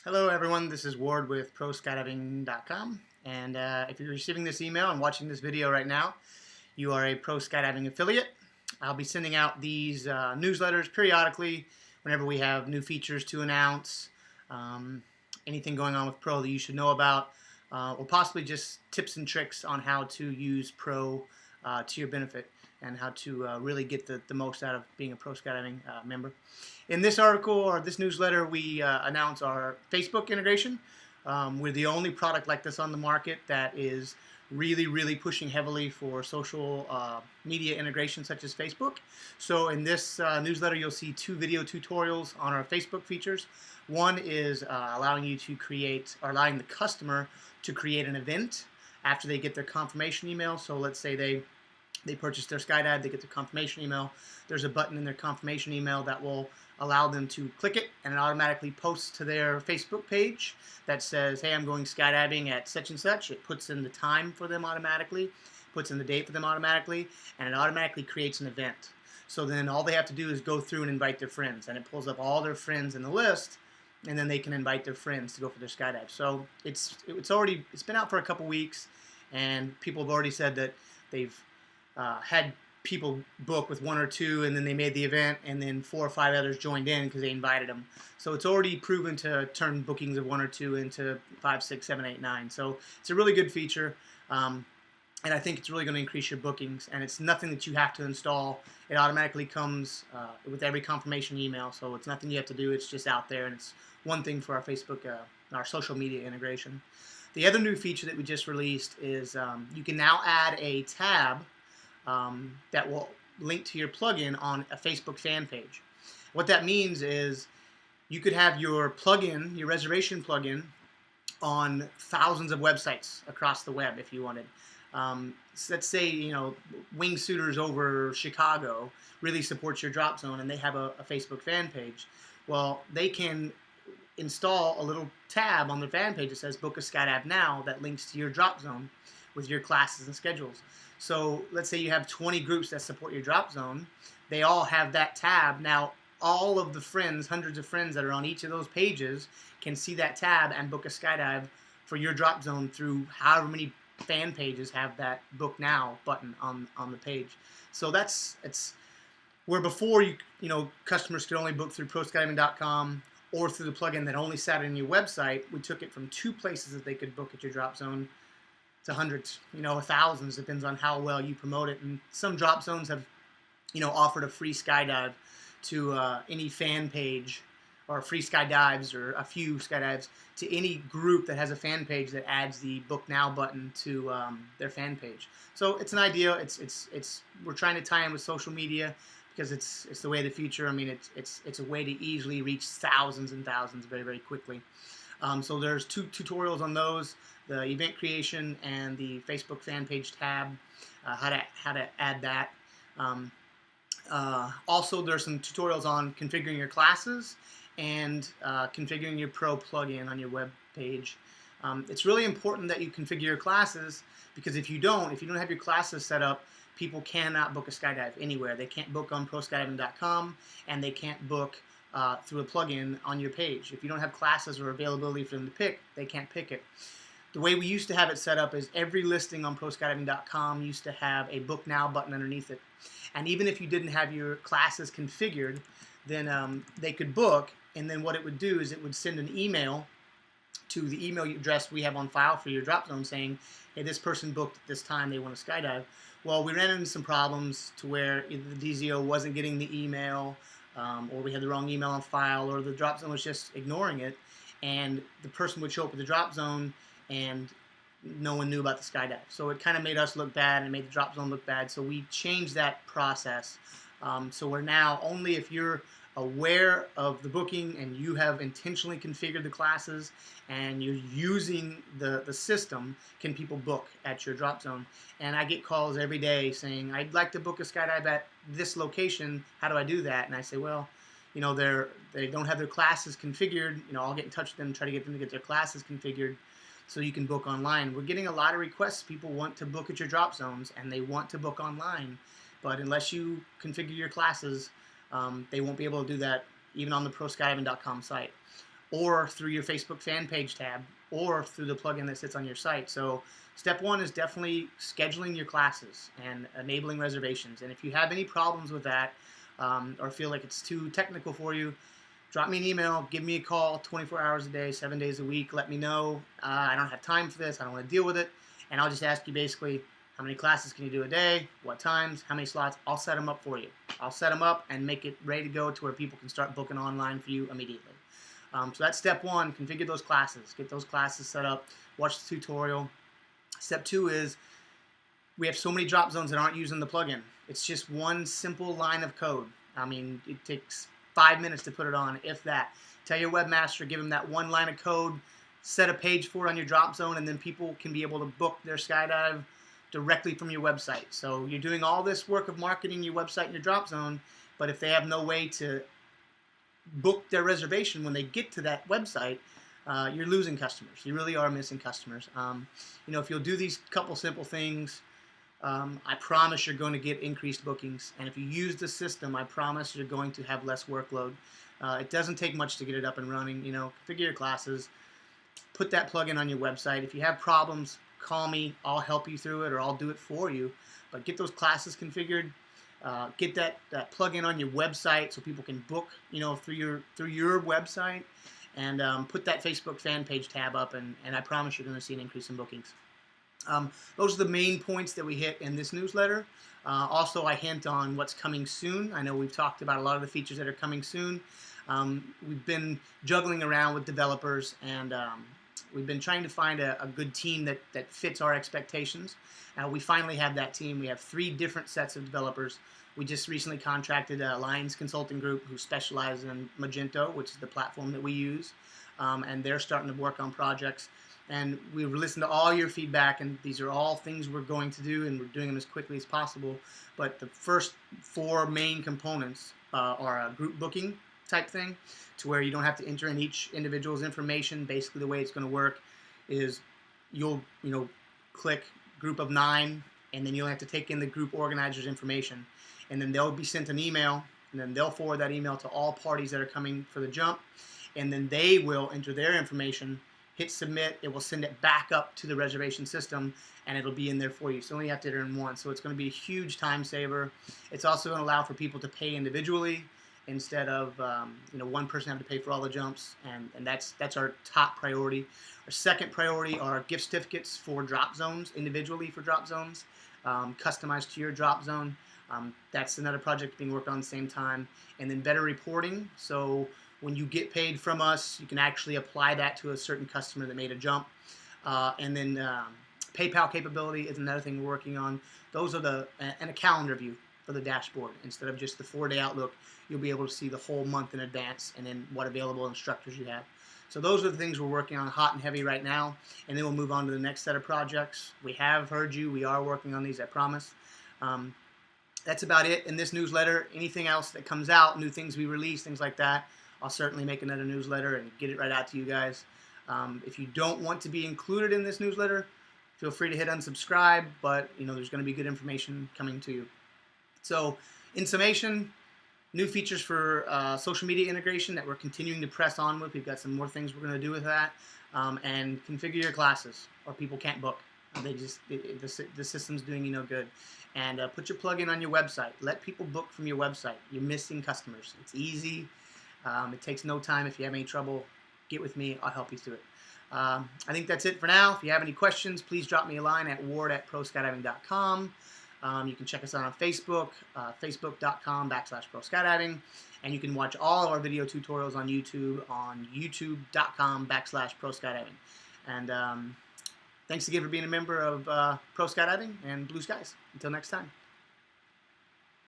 Hello everyone, this is Ward with PROskydiving.com, and if you're receiving this email and watching this video right now, you are a Pro Skydiving affiliate. I'll be sending out these newsletters periodically whenever we have new features to announce, anything going on with Pro that you should know about, or possibly just tips and tricks on how to use Pro to your benefit and how to really get the most out of being a Pro Skydiving member. In this article or this newsletter, we announce our Facebook integration. We're the only product like this on the market that is really pushing heavily for social media integration such as Facebook. So in this newsletter, you'll see two video tutorials on our Facebook features. One is allowing you to create, or allowing the customer to create an event after they get their confirmation email. So let's say they purchase their skydive, they get their confirmation email. There's a button in their confirmation email that will allow them to click it, and it automatically posts to their Facebook page that says, hey, I'm going skydiving at such and such. It puts in the time for them automatically, puts in the date for them automatically, and it automatically creates an event. So then all they have to do is go through and invite their friends, and it pulls up all their friends in the list, and then they can invite their friends to go for their skydive. So it's been out for a couple weeks, and people have already said that they've had people book with one or two, and then they made the event, and then 4 or 5 others joined in because they invited them. So it's already proven to turn bookings of 1 or 2 into 5, 6, 7, 8, 9. So it's a really good feature, and I think it's really going to increase your bookings. And it's nothing that you have to install. It automatically comes with every confirmation email, so it's nothing you have to do. It's just out there, and it's one thing for our Facebook, our social media integration. The other new feature that we just released is you can now add a tab that will link to your plugin on a Facebook fan page. What that means is you could have your plugin, your reservation plugin, on thousands of websites across the web if you wanted. So let's say, Wingsuiters over Chicago really supports your drop zone, and they have a Facebook fan page. Well, they can install a little tab on their fan page that says book a skydive now that links to your drop zone with your classes and schedules. So let's say you have 20 groups that support your drop zone. They all have that tab. Now all of the friends, hundreds of friends that are on each of those pages, can see that tab and book a skydive for your drop zone through however many fan pages have that book now button on the page. So it's where before customers could only book through PROskydiving.com or through the plugin that only sat on your website. We took it from 2 places that they could book at your drop zone to hundreds, thousands, depends on how well you promote it. And some drop zones have, offered a free skydive to any fan page, or free skydives, or a few skydives to any group that has a fan page that adds the book now button to their fan page. So it's an idea. We're trying to tie in with social media because it's the way of the future. I mean, it's a way to easily reach thousands and thousands very quickly. So there's 2 tutorials on those: the event creation and the Facebook fan page tab, how to add that. Also, there's some tutorials on configuring your classes and configuring your Pro plugin on your web page. It's really important that you configure your classes, because if you don't have your classes set up, people cannot book a skydive anywhere. They can't book on PROskydiving.com, and they can't book through a plugin on your page. If you don't have classes or availability for them to pick, they can't pick it. The way we used to have it set up is every listing on PROskydiving.com used to have a book now button underneath it. And even if you didn't have your classes configured, then they could book, and then what it would do is it would send an email to the email address we have on file for your drop zone saying, hey, this person booked at this time, they want to skydive. Well, we ran into some problems to where either the DZO wasn't getting the email, or we had the wrong email on file, or the drop zone was just ignoring it, and the person would show up at the drop zone and no one knew about the skydive. So it kind of made us look bad and made the drop zone look bad. So we changed that process. So we're now, only if you're aware of the booking and you have intentionally configured the classes and you're using the system, can people book at your drop zone. And I get calls every day saying, I'd like to book a skydive at this location. How do I do that? And I say, well, they don't have their classes configured. I'll get in touch with them, try to get them to get their classes configured so you can book online. We're getting a lot of requests. People want to book at your drop zones, and they want to book online. But unless you configure your classes, they won't be able to do that even on the PROskydiving.com site. or through your Facebook fan page tab, or through the plugin that sits on your site. So step one is definitely scheduling your classes and enabling reservations. And if you have any problems with that, or feel like it's too technical for you, drop me an email, give me a call 24 hours a day, 7 days a week. Let me know, I don't have time for this, I don't want to deal with it. And I'll just ask you basically, how many classes can you do a day, what times, how many slots. I'll set them up for you. I'll set them up and make it ready to go to where people can start booking online for you immediately. So that's step one, configure those classes, get those classes set up, watch the tutorial. Step two is, we have so many drop zones that aren't using the plugin. It's just one simple line of code. I mean, it takes 5 minutes to put it on, if that. Tell your webmaster, give them that one line of code, set a page for it on your drop zone, and then people can be able to book their skydive directly from your website. So you're doing all this work of marketing your website and your drop zone, but if they have no way to book their reservation when they get to that website, you're losing customers. You really are missing customers. If you'll do these couple simple things, I promise you're going to get increased bookings. And if you use the system, I promise you're going to have less workload. It doesn't take much to get it up and running. Configure your classes, put that plugin on your website. If you have problems, call me. I'll help you through it, or I'll do it for you. But get those classes configured. Get that plugin on your website so people can book, through your website, and put that Facebook fan page tab up, and I promise you're going to see an increase in bookings. Those are the main points that we hit in this newsletter. Also, I hint on what's coming soon. I know we've talked about a lot of the features that are coming soon. We've been juggling around with developers, and we've been trying to find a good team that fits our expectations. We finally have that team. We have 3 different sets of developers. We just recently contracted a Lions Consulting Group who specializes in Magento, which is the platform that we use, and they're starting to work on projects. And we've listened to all your feedback, and these are all things we're going to do, and we're doing them as quickly as possible. But the first 4 main components are a group booking type thing, to where you don't have to enter in each individual's information. Basically, the way it's going to work is you'll click group of 9, and then you'll have to take in the group organizer's information, and then they'll be sent an email, and then they'll forward that email to all parties that are coming for the jump, and then they will enter their information, hit submit. It will send it back up to the reservation system, and it'll be in there for you. So you only have to enter in once. So it's going to be a huge time saver. It's also going to allow for people to pay individually instead of one person having to pay for all the jumps, and that's our top priority. Our second priority are gift certificates for drop zones, individually for drop zones, customized to your drop zone. That's another project being worked on at the same time. And then better reporting. So when you get paid from us, you can actually apply that to a certain customer that made a jump. And then PayPal capability is another thing we're working on. Those are and a calendar view for the dashboard. Instead of just the 4-day outlook, you'll be able to see the whole month in advance, and then what available instructors you have. So those are the things we're working on hot and heavy right now, and then we'll move on to the next set of projects. We have heard you. We are working on these, I promise. That's about it in this newsletter. Anything else that comes out, new things we release, things like that, I'll certainly make another newsletter and get it right out to you guys. If you don't want to be included in this newsletter, feel free to hit unsubscribe, but there's going to be good information coming to you. So in summation, new features for social media integration that we're continuing to press on with. We've got some more things we're going to do with that. And configure your classes, or people can't book. The system's doing you no good. And put your plugin on your website. Let people book from your website. You're missing customers. It's easy. It takes no time. If you have any trouble, get with me. I'll help you through it. I think that's it for now. If you have any questions, please drop me a line at ward@PROskydiving.com. You can check us out on Facebook, facebook.com/PROskydiving. And you can watch all of our video tutorials on YouTube on youtube.com/PROskydiving. And thanks again for being a member of Pro Skydiving and Blue Skies. Until next time.